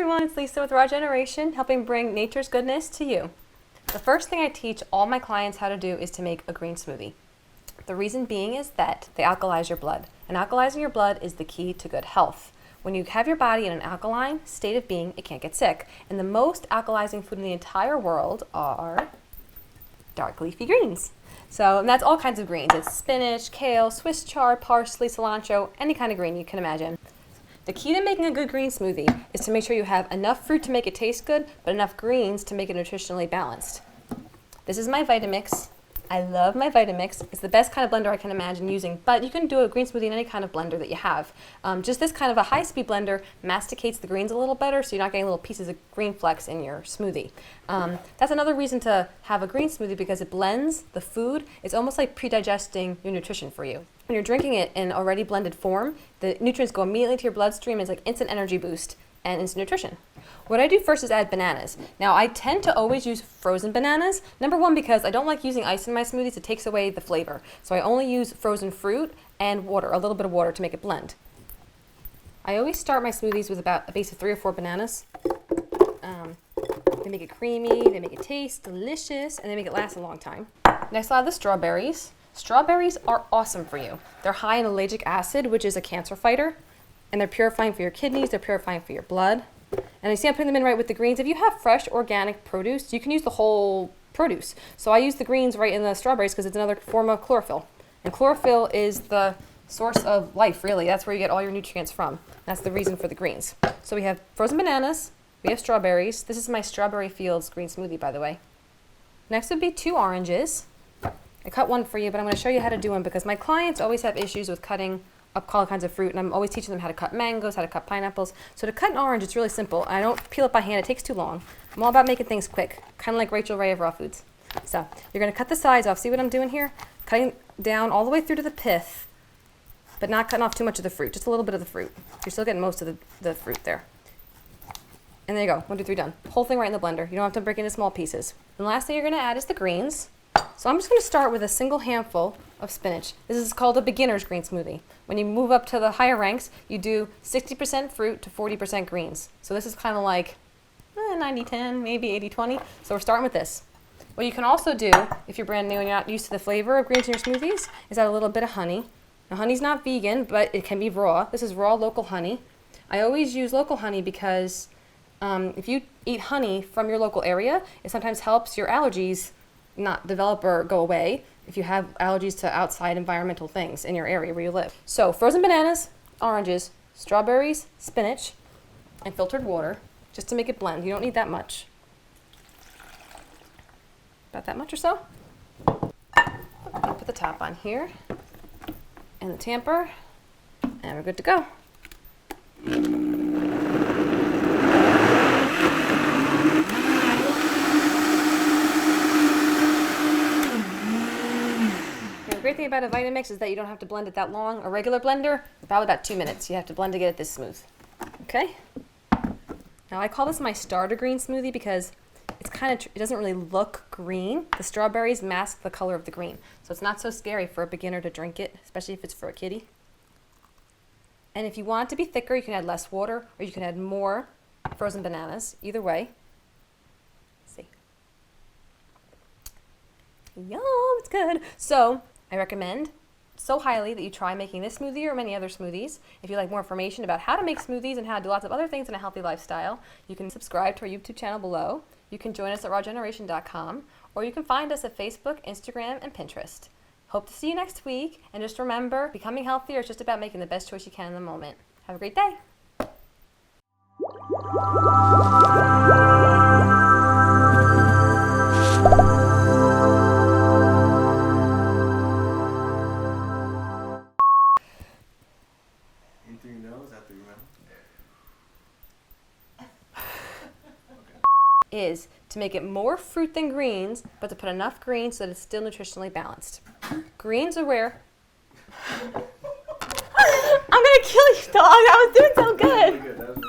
everyone, it's Lisa with Raw Generation, helping bring nature's goodness to you. The first thing I teach all my clients how to do is to make a green smoothie. The reason being is that they alkalize your blood, and alkalizing your blood is the key to good health. When you have your body in an alkaline state of being, it can't get sick. And the most alkalizing food in the entire world are dark leafy greens. And that's all kinds of greens. It's spinach, kale, Swiss chard, parsley, cilantro, any kind of green you can imagine. The key to making a good green smoothie is to make sure you have enough fruit to make it taste good, but enough greens to make it nutritionally balanced. This is my Vitamix. I love my Vitamix. It's the best kind of blender I can imagine using, but you can do a green smoothie in any kind of blender that you have. Just this kind of a high-speed blender masticates the greens a little better, so you're not getting little pieces of green flecks in your smoothie. That's another reason to have a green smoothie, because it blends the food. It's almost like pre-digesting your nutrition for you. When you're drinking it in already blended form, the nutrients go immediately to your bloodstream. It's like instant energy boost and instant nutrition. What I do first is add bananas. Now, I tend to always use frozen bananas. Number one, because I don't like using ice in my smoothies. It takes away the flavor. So I only use frozen fruit and water, a little bit of water to make it blend. I always start my smoothies with about a base of 3 or 4 bananas. They make it creamy, they make it taste delicious, and they make it last a long time. Next, I'll add the strawberries. Strawberries are awesome for you. They're high in ellagic acid, which is a cancer fighter, and they're purifying for your kidneys, they're purifying for your blood. And you see I'm putting them in right with the greens. If you have fresh organic produce, you can use the whole produce. So I use the greens right in the strawberries because it's another form of chlorophyll. And chlorophyll is the source of life, really. That's where you get all your nutrients from. That's the reason for the greens. So we have frozen bananas, we have strawberries. This is my Strawberry Fields green smoothie, by the way. Next would be 2 oranges. I cut one for you, but I'm going to show you how to do them because my clients always have issues with cutting up all kinds of fruit, and I'm always teaching them how to cut mangoes, how to cut pineapples. So to cut an orange, it's really simple. I don't peel it by hand. It takes too long. I'm all about making things quick, kind of like Rachel Ray of Raw Foods. So you're going to cut the sides off. See what I'm doing here? Cutting down all the way through to the pith, but not cutting off too much of the fruit, just a little bit of the fruit. You're still getting most of the fruit there. And there you go. 1, 2, 3, done. Whole thing right in the blender. You don't have to break it into small pieces. And the last thing you're going to add is the greens. So I'm just going to start with a single handful of spinach. This is called a beginner's green smoothie. When you move up to the higher ranks, you do 60% fruit to 40% greens. So this is kind of like 90-10, maybe 80-20. So we're starting with this. What you can also do, if you're brand new and you're not used to the flavor of greens in your smoothies, is add a little bit of honey. Now, honey's not vegan, but it can be raw. This is raw local honey. I always use local honey because if you eat honey from your local area, it sometimes helps your allergies not develop or go away if you have allergies to outside environmental things in your area where you live. So frozen bananas, oranges, strawberries, spinach, and filtered water, just to make it blend. You don't need that much. About that much or so. I'll put the top on here and the tamper, and we're good to go. The great thing about a Vitamix is that you don't have to blend it that long. A regular blender, about 2 minutes. You have to blend to get it this smooth. Okay? Now I call this my starter green smoothie because it's it doesn't really look green. The strawberries mask the color of the green. So it's not so scary for a beginner to drink it, especially if it's for a kiddie. And if you want it to be thicker, you can add less water or you can add more frozen bananas. Either way. Let's see. Yum, it's good. So I recommend so highly that you try making this smoothie or many other smoothies. If you'd like more information about how to make smoothies and how to do lots of other things in a healthy lifestyle, you can subscribe to our YouTube channel below. You can join us at rawgeneration.com, or you can find us at Facebook, Instagram, and Pinterest. Hope to see you next week, and just remember, becoming healthier is just about making the best choice you can in the moment. Have a great day. In through your nose, out through your mouth. Is to make it more fruit than greens, but to put enough greens so that it's still nutritionally balanced. Greens are where... I'm gonna kill you, dog. I was doing so good.